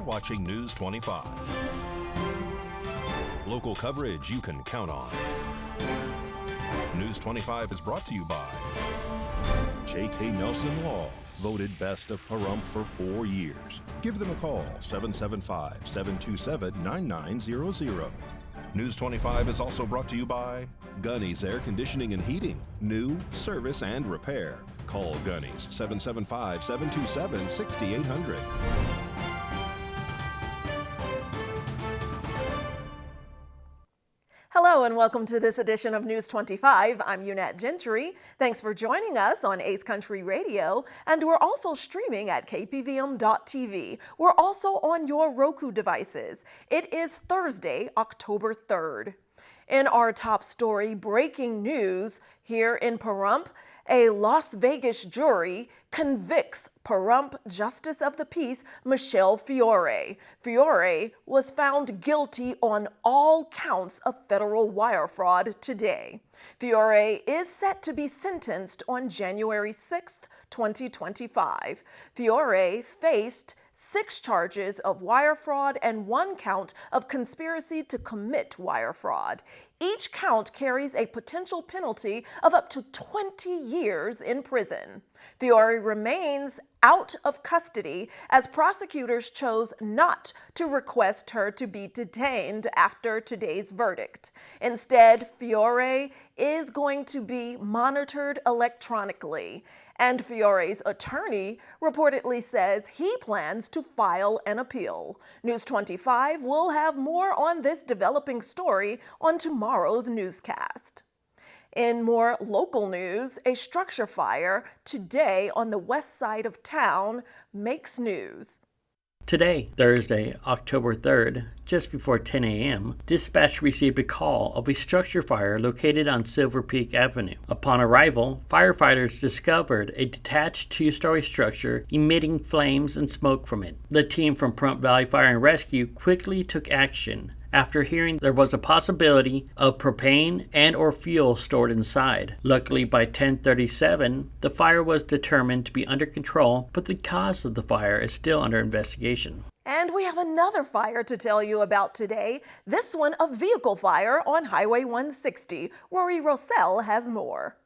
watching News 25. Local coverage you can count on. News 25 is brought to you by J.K. Nelson Law, voted best of Pahrump for 4 years. Give them a call, 775-727-9900. News 25 is also brought to you by Gunny's Air Conditioning and Heating. New, service, and repair. Call Gunny's, 775-727-6800. Hello and welcome to this edition of News 25. I'm Unat Gentry. Thanks for joining us on Ace Country Radio, and we're also streaming at KPVM.TV. We're also on your Roku devices. It is Thursday, October 3rd. In our top story, breaking news here in Pahrump, a Las Vegas jury convicts Pahrump Justice of the Peace Michelle Fiore. Fiore was found guilty on all counts of federal wire fraud today. Fiore is set to be sentenced on January 6th, 2025. Fiore faced 6 charges of wire fraud and 1 count of conspiracy to commit wire fraud. Each count carries a potential penalty of up to 20 years in prison. Fiore remains out of custody as prosecutors chose not to request her to be detained after today's verdict. Instead, Fiore is going to be monitored electronically. And Fiore's attorney reportedly says he plans to file an appeal. News 25 will have more on this developing story on tomorrow's newscast. In more local news, a structure fire today on the west side of town makes news. Today, Thursday, October 3rd, just before 10 a.m., dispatch received a call of a structure fire located on Silver Peak Avenue. Upon arrival, firefighters discovered a detached 2-story structure emitting flames and smoke from it. The team from Pahrump Valley Fire and Rescue quickly took action after hearing there was a possibility of propane and or fuel stored inside. Luckily, by 10:37, the fire was determined to be under control, but the cause of the fire is still under investigation. And we have another fire to tell you about today. This one, a vehicle fire on Highway 160. Rory Rossell has more.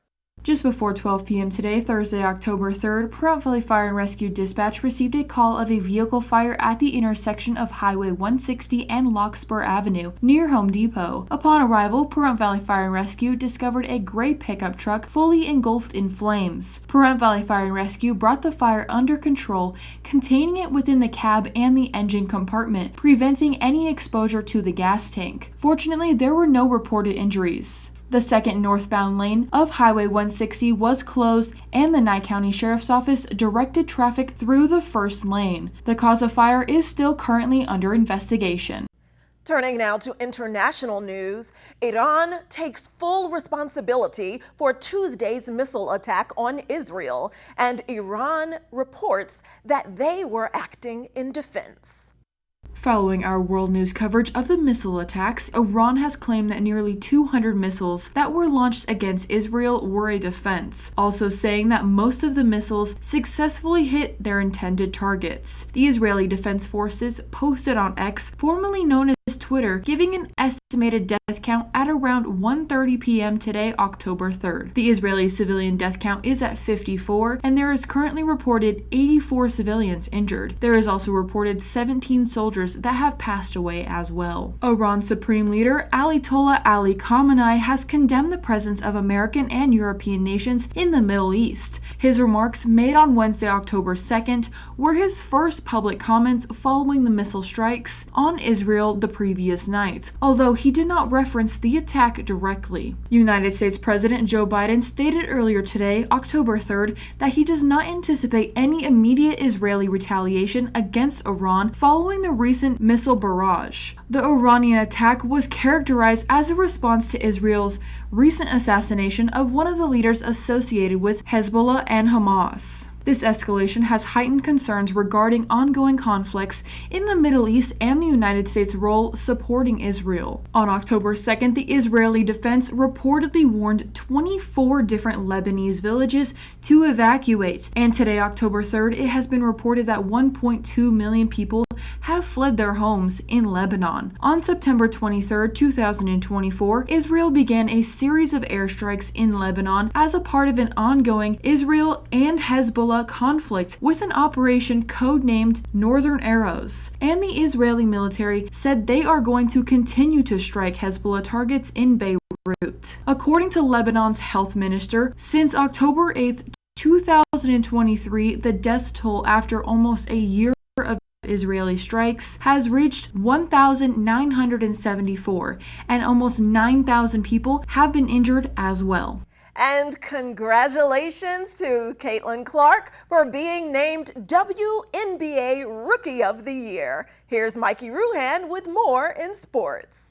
Just before 12 p.m. today, Thursday, October 3rd, Pahrump Valley Fire and Rescue Dispatch received a call of a vehicle fire at the intersection of Highway 160 and Larkspur Avenue, near Home Depot. Upon arrival, Pahrump Valley Fire and Rescue discovered a gray pickup truck fully engulfed in flames. Pahrump Valley Fire and Rescue brought the fire under control, containing it within the cab and the engine compartment, preventing any exposure to the gas tank. Fortunately, there were no reported injuries. The second northbound lane of Highway 160 was closed, and the Nye County Sheriff's Office directed traffic through the first lane. The cause of fire is still currently under investigation. Turning now to international news, Iran takes full responsibility for Tuesday's missile attack on Israel, and Iran reports that they were acting in defense. Following our world news coverage of the missile attacks, Iran has claimed that nearly 200 missiles that were launched against Israel were a defense, also saying that most of the missiles successfully hit their intended targets. The Israeli Defense Forces posted on X, formerly known as Twitter, giving an estimated death count at around 1:30 p.m. today, October 3rd. The Israeli civilian death count is at 54, and there is currently reported 84 civilians injured. There is also reported 17 soldiers that have passed away as well. Iran's Supreme Leader Ayatollah Ali Khamenei has condemned the presence of American and European nations in the Middle East. His remarks, made on Wednesday, October 2nd, were his first public comments following the missile strikes on Israel the previous night, although he did not reference the attack directly. United States President Joe Biden stated earlier today, October 3rd, that he does not anticipate any immediate Israeli retaliation against Iran following the recent missile barrage. The Iranian attack was characterized as a response to Israel's recent assassination of one of the leaders associated with Hezbollah and Hamas. This escalation has heightened concerns regarding ongoing conflicts in the Middle East and the United States' role supporting Israel. On October 2nd, the Israeli defense reportedly warned 24 different Lebanese villages to evacuate, and today, October 3rd, it has been reported that 1.2 million people have fled their homes in Lebanon. On September 23, 2024, Israel began a series of airstrikes in Lebanon as a part of an ongoing Israel and Hezbollah conflict with an operation codenamed Northern Arrows. And the Israeli military said they are going to continue to strike Hezbollah targets in Beirut. According to Lebanon's health minister, since October 8, 2023, the death toll after almost a year of Israeli strikes has reached 1,974, and almost 9,000 people have been injured as well. And congratulations to Caitlin Clark for being named WNBA Rookie of the Year. Here's Mikey Ruhan with more in sports.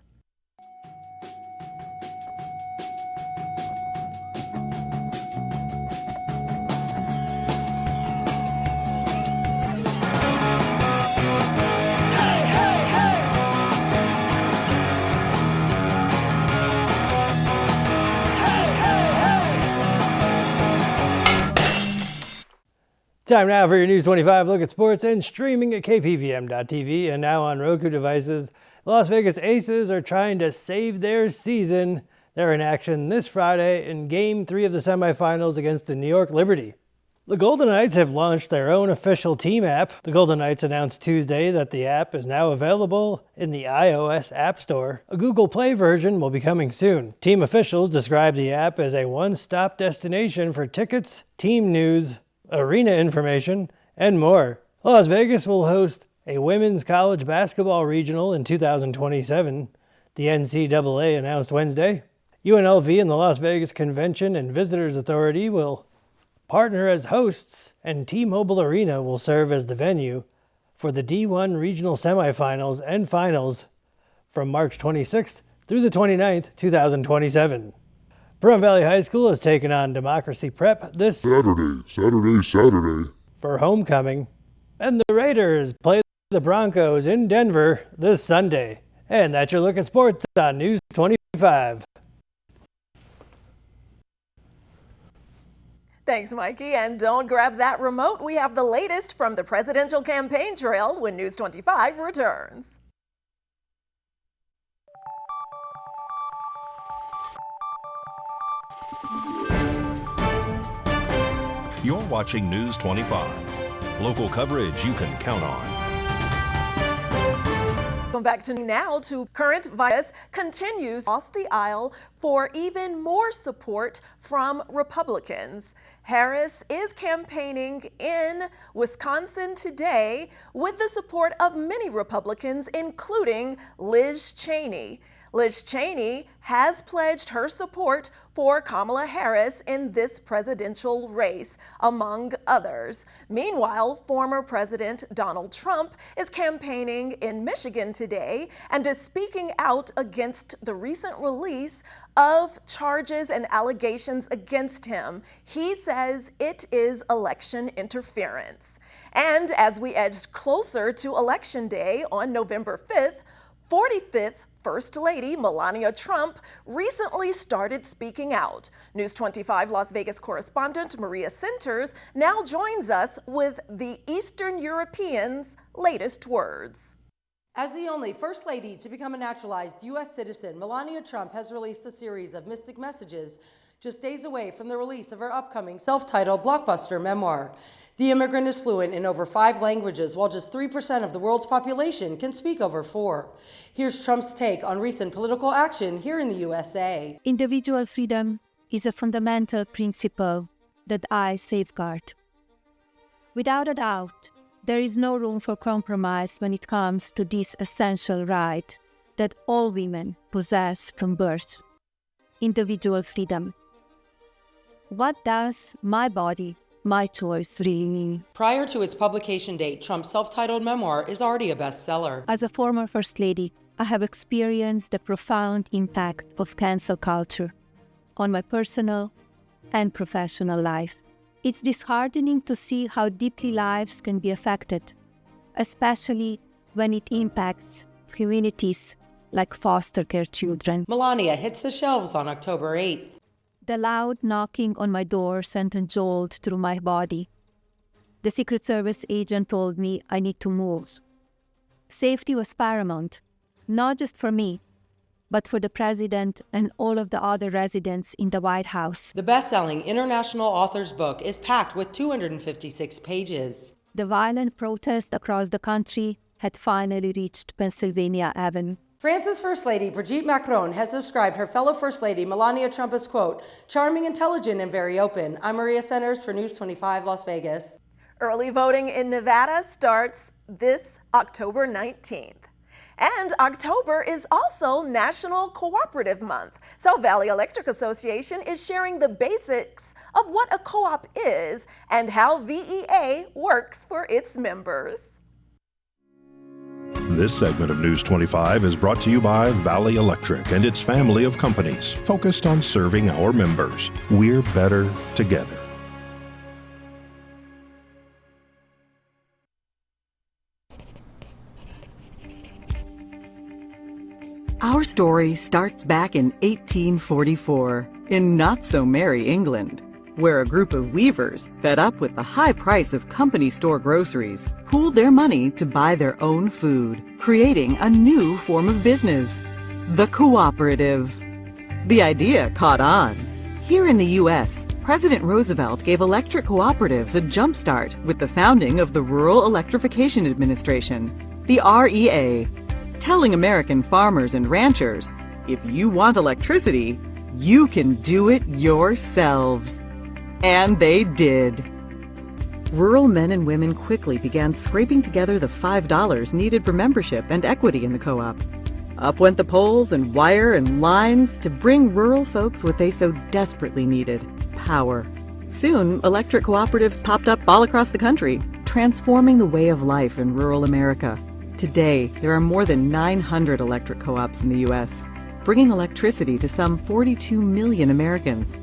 Time now for your News 25 look at sports and streaming at KPVM.TV and now on Roku devices. The Las Vegas Aces are trying to save their season. They're in action this Friday in Game 3 of the semifinals against the New York Liberty. The Golden Knights have launched their own official team app. The Golden Knights announced Tuesday that the app is now available in the iOS App Store. A Google Play version will be coming soon. Team officials describe the app as a one-stop destination for tickets, team news, arena information, and more. Las Vegas will host a women's college basketball regional in 2027, the NCAA announced Wednesday. UNLV and the Las Vegas Convention and Visitors Authority will partner as hosts, and T-Mobile Arena will serve as the venue for the D1 regional semifinals and finals from March 26th through the 29th, 2027. Pahrump Valley High School has taken on Democracy Prep this Saturday for homecoming. And the Raiders play the Broncos in Denver this Sunday. And that's your look at sports on News 25. Thanks, Mikey. And don't grab that remote. We have the latest from the presidential campaign trail when News 25 returns. You're watching News 25. Local coverage you can count on. Welcome back to now to current virus continues across the aisle for even more support from Republicans. Harris is campaigning in Wisconsin today with the support of many Republicans, including Liz Cheney. Liz Cheney has pledged her support for Kamala Harris in this presidential race, among others. Meanwhile, former President Donald Trump is campaigning in Michigan today and is speaking out against the recent release of charges and allegations against him. He says it is election interference. And as we edge closer to Election Day on November 5th, 45th First Lady Melania Trump recently started speaking out. News 25 Las Vegas correspondent Maria Centers now joins us with the Eastern Europeans' latest words. As the only First Lady to become a naturalized U.S. citizen, Melania Trump has released a series of mystic messages just days away from the release of her upcoming self-titled blockbuster memoir. The immigrant is fluent in over 5 languages, while just 3% of the world's population can speak over 4. Here's Trump's take on recent political action here in the USA. Individual freedom is a fundamental principle that I safeguard. Without a doubt, there is no room for compromise when it comes to this essential right that all women possess from birth: individual freedom. What does my body, my choice really mean? Prior to its publication date, Trump's self-titled memoir is already a bestseller. As a former First Lady, I have experienced the profound impact of cancel culture on my personal and professional life. It's disheartening to see how deeply lives can be affected, especially when it impacts communities like foster care children. Melania hits the shelves on October 8th. The loud knocking on my door sent a jolt through my body. The Secret Service agent told me I need to move. Safety was paramount, not just for me, but for the president and all of the other residents in the White House. The best-selling international author's book is packed with 256 pages. The violent protest across the country had finally reached Pennsylvania Avenue. France's First Lady Brigitte Macron has described her fellow First Lady Melania Trump as, quote, charming, intelligent, and very open. I'm Maria Centers for News 25 Las Vegas. Early voting in Nevada starts this October 19th. And October is also National Cooperative Month. So Valley Electric Association is sharing the basics of what a co-op is and how VEA works for its members. This segment of News 25 is brought to you by Valley Electric and its family of companies focused on serving our members. We're better together. Our story starts back in 1844 in not-so-merry England, where a group of weavers, fed up with the high price of company store groceries, pooled their money to buy their own food, creating a new form of business, the cooperative. The idea caught on. Here in the U.S., President Roosevelt gave electric cooperatives a jumpstart with the founding of the Rural Electrification Administration, the REA, telling American farmers and ranchers, if you want electricity, you can do it yourselves. And they did. Rural men and women quickly began scraping together the $5 needed for membership and equity in the co-op. Up went the poles and wire and lines to bring rural folks what they so desperately needed, power. Soon, electric cooperatives popped up all across the country, transforming the way of life in rural America. Today, there are more than 900 electric co-ops in the U.S., bringing electricity to some 42 million Americans.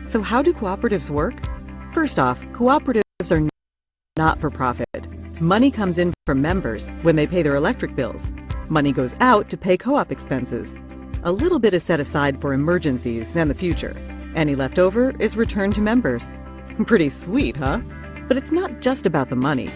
So how do cooperatives work? First off, cooperatives are not for profit. Money comes in from members when they pay their electric bills. Money goes out to pay co-op expenses. A little bit is set aside for emergencies and the future. Any leftover is returned to members. Pretty sweet, huh? But it's not just about the money.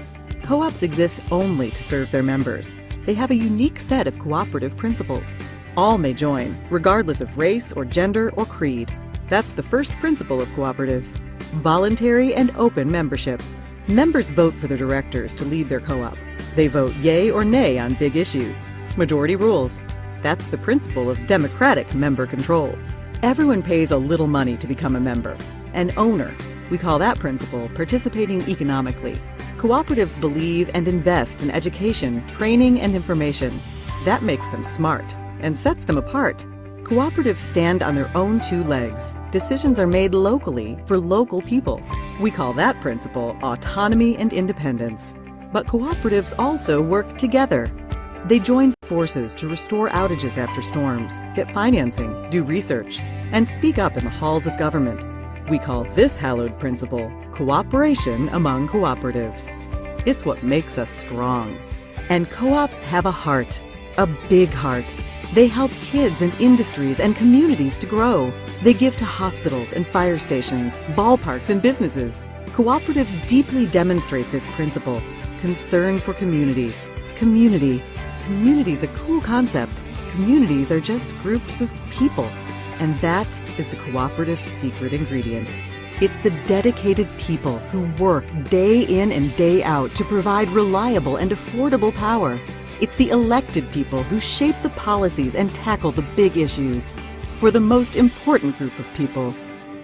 Co-ops exist only to serve their members. They have a unique set of cooperative principles. All may join, regardless of race or gender or creed. That's the first principle of cooperatives: voluntary and open membership. Members vote for their directors to lead their co-op. They vote yay or nay on big issues. Majority rules. That's the principle of democratic member control. Everyone pays a little money to become a member. An owner. We call that principle participating economically. Cooperatives believe and invest in education, training, and information. That makes them smart and sets them apart. Cooperatives stand on their own two legs. Decisions are made locally for local people. We call that principle autonomy and independence. But cooperatives also work together. They join forces to restore outages after storms, get financing, do research, and speak up in the halls of government. We call this hallowed principle cooperation among cooperatives. It's what makes us strong. And co-ops have a heart, a big heart. They help kids and industries and communities to grow. They give to hospitals and fire stations, ballparks and businesses. Cooperatives deeply demonstrate this principle: concern for community. Community. Community's a cool concept. Communities are just groups of people. And that is the cooperative's secret ingredient. It's the dedicated people who work day in and day out to provide reliable and affordable power. It's the elected people who shape the policies and tackle the big issues. For the most important group of people,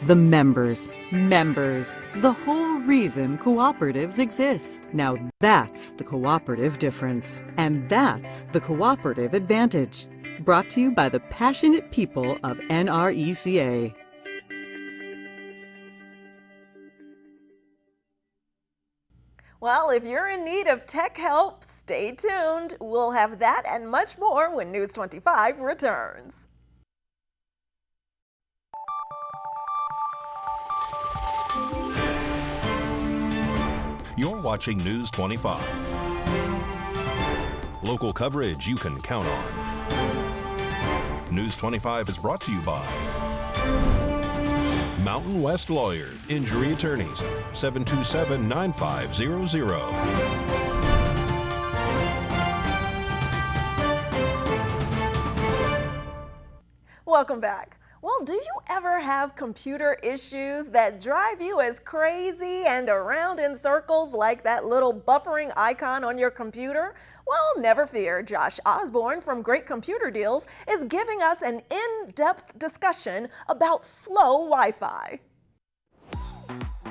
the members. Members. The whole reason cooperatives exist. Now that's the cooperative difference. And that's the cooperative advantage. Brought to you by the passionate people of NRECA. Well, if you're in need of tech help, stay tuned. We'll have that and much more when News 25 returns. You're watching News 25. Local coverage you can count on. News 25 is brought to you by Mountain West Lawyer, Injury Attorneys, 727-9500. Welcome back. Well, do you ever have computer issues that drive you as crazy and around in circles like that little buffering icon on your computer? Well, never fear. Josh Osborne from Great Computer Deals is giving us an in-depth discussion about slow Wi-Fi.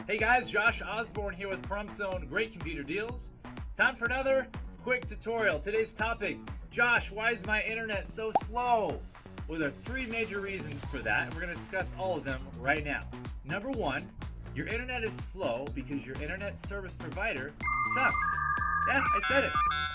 Hey guys, Josh Osborne here with Pahrump Zone Great Computer Deals. It's time for another quick tutorial. Today's topic, Josh, why is my internet so slow? Well, there are three major reasons for that, and we're going to discuss all of them right now. Number one, your internet is slow because your internet service provider sucks. Yeah, I said it.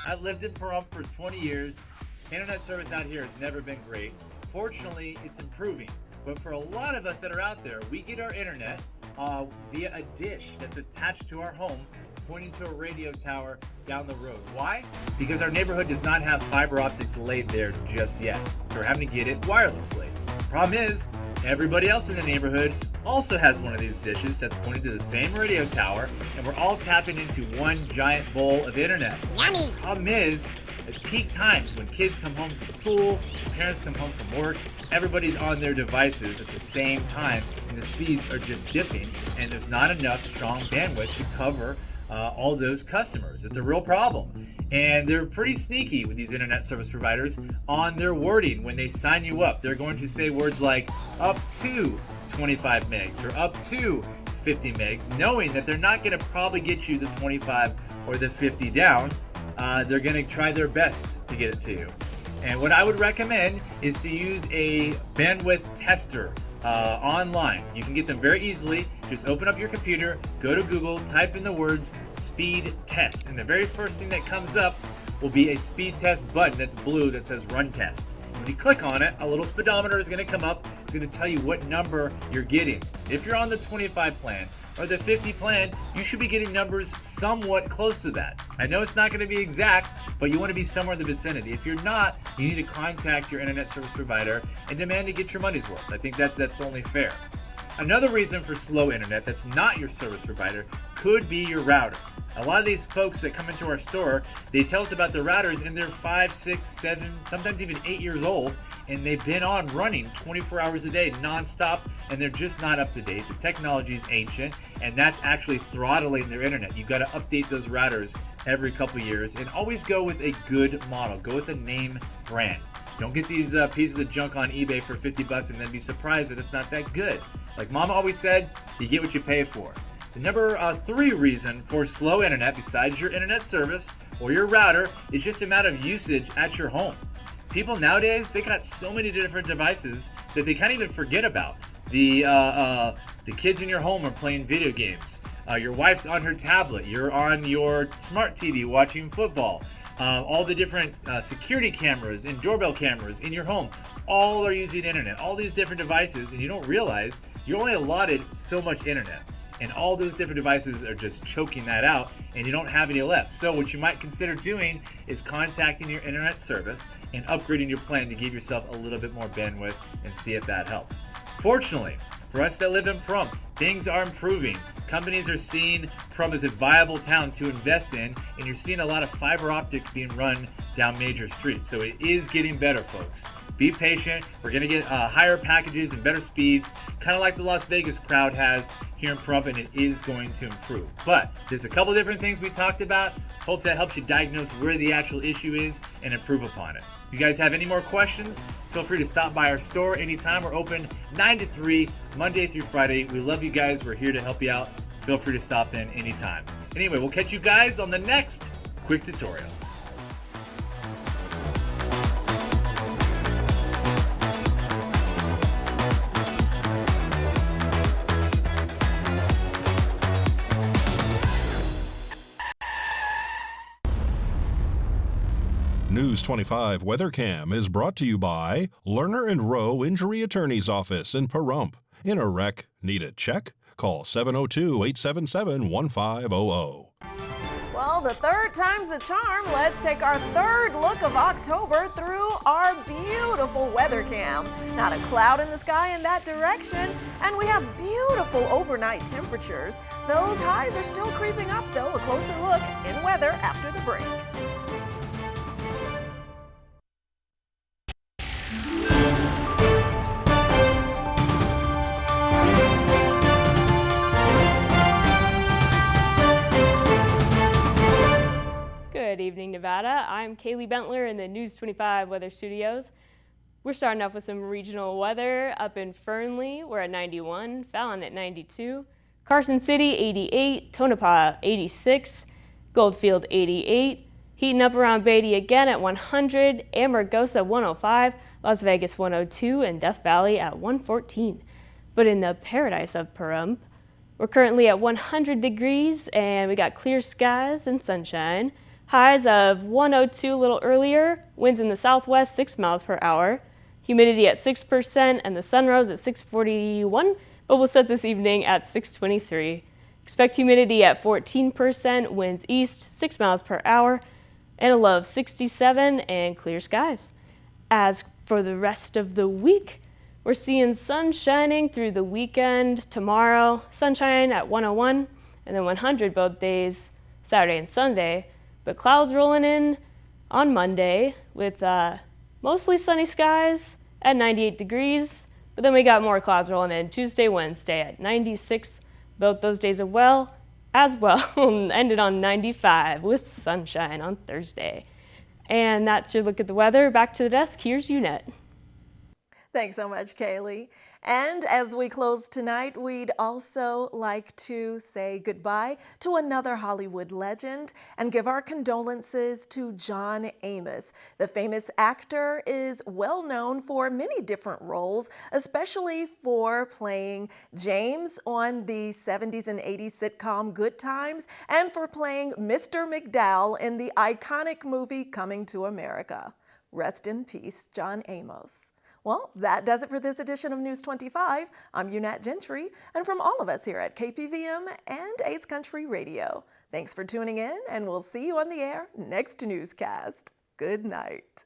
I've lived in Pahrump for 20 years. Internet service out here has never been great. Fortunately, it's improving. But for a lot of us that are out there, we get our internet via a dish that's attached to our home, pointing to a radio tower down the road. Why? Because our neighborhood does not have fiber optics laid there just yet. So we're having to get it wirelessly. Problem is, everybody else in the neighborhood also has one of these dishes that's pointed to the same radio tower, and we're all tapping into one giant bowl of internet. Yummy! Problem is, at peak times when kids come home from school, parents come home from work, everybody's on their devices at the same time, and the speeds are just dipping, and there's not enough strong bandwidth to cover all those customers. It's a real problem. And they're pretty sneaky with these internet service providers on their wording. When they sign you up, they're going to say words like up to 25 megs or up to 50 megs, knowing that they're not going to probably get you the 25 or the 50 down. They're going to try their best to get it to you. And what I would recommend is to use a bandwidth tester online. You can get them very easily. Just open up your computer, go to Google, type in the words speed test, and the very first thing that comes up will be a speed test button that's blue that says run test. When you click on it, a little speedometer is going to come up. It's going to tell you what number you're getting. If you're on the 25 plan or the 50 plan, you should be getting numbers somewhat close to that. I know it's not going to be exact, but you want to be somewhere in the vicinity. If you're not, you need to contact your internet service provider and demand to get your money's worth. I think that's only fair. Another reason for slow internet that's not your service provider could be your router. A lot of these folks that come into our store, they tell us about their routers and they're 5, 6, 7, sometimes even 8 years old, and they've been on running 24 hours a day nonstop, and they're just not up to date. The technology is ancient, and that's actually throttling their internet. You've got to update those routers every couple years, and always go with a good model. Go with a name brand. Don't get these pieces of junk on eBay for 50 bucks and then be surprised that it's not that good. Like Mama always said, you get what you pay for. The number 3 reason for slow internet, besides your internet service or your router, is just the amount of usage at your home. People nowadays, they got so many different devices that they can't even forget about. The kids in your home are playing video games. Your wife's on her tablet. You're on your smart TV watching football. All the different security cameras and doorbell cameras in your home, all are using internet. All these different devices, and you don't realize you're only allotted so much internet. And all those different devices are just choking that out, and you don't have any left. So what you might consider doing is contacting your internet service and upgrading your plan to give yourself a little bit more bandwidth and see if that helps. Fortunately, for us that live in Pahrump, things are improving. Companies are seeing Pahrump as a viable town to invest in, and you're seeing a lot of fiber optics being run down major streets. So it is getting better, folks. Be patient. We're going to get higher packages and better speeds, kind of like the Las Vegas crowd has here in Pahrump, and it is going to improve. But there's a couple different things we talked about. Hope that helps you diagnose where the actual issue is and improve upon it. If you guys have any more questions, feel free to stop by our store anytime. We're open 9 to 3, Monday through Friday. We love you guys. We're here to help you out. Feel free to stop in anytime. Anyway, we'll catch you guys on the next quick tutorial. News 25 WeatherCam is brought to you by Lerner and Rowe Injury Attorney's Office in Pahrump. In a wreck, need a check? Call 702-877-1500. Well, the third time's the charm. Let's take our third look of October through our beautiful weather cam. Not a cloud in the sky in that direction, and we have beautiful overnight temperatures. Those highs are still creeping up, though. A closer look in weather after the break. evening, Nevada. I'm Kaylee Bentler in the News 25 Weather Studios. We're starting off with some regional weather. Up in Fernley, we're at 91, Fallon at 92, Carson City 88, Tonopah 86, Goldfield 88, heating up around Beatty again at 100, Amargosa 105, Las Vegas 102, and Death Valley at 114. But in the paradise of Pahrump, we're currently at 100 degrees and we got clear skies and sunshine. Highs of 102 a little earlier, winds in the southwest 6 miles per hour, humidity at 6%, and the sun rose at 6:41, but will set this evening at 6:23. Expect humidity at 14%, winds east 6 miles per hour, and a low of 67 and clear skies. As for the rest of the week, we're seeing sun shining through the weekend. Tomorrow, sunshine at 101 and then 100 both days, Saturday and Sunday. But clouds rolling in on Monday with mostly sunny skies at 98 degrees. But then we got more clouds rolling in Tuesday, Wednesday at 96 both those days as well. Ended on 95 with sunshine on Thursday. And that's your look at the weather. Back to the desk. Here's UNET. Thanks so much, Kaylee. And as we close tonight, we'd also like to say goodbye to another Hollywood legend and give our condolences to John Amos. The famous actor is well known for many different roles, especially for playing James on the 70s and 80s sitcom Good Times and for playing Mr. McDowell in the iconic movie Coming to America. Rest in peace, John Amos. Well, that does it for this edition of News 25. I'm UNET Gentry, and from all of us here at KPVM and Ace Country Radio, thanks for tuning in, and we'll see you on the air next newscast. Good night.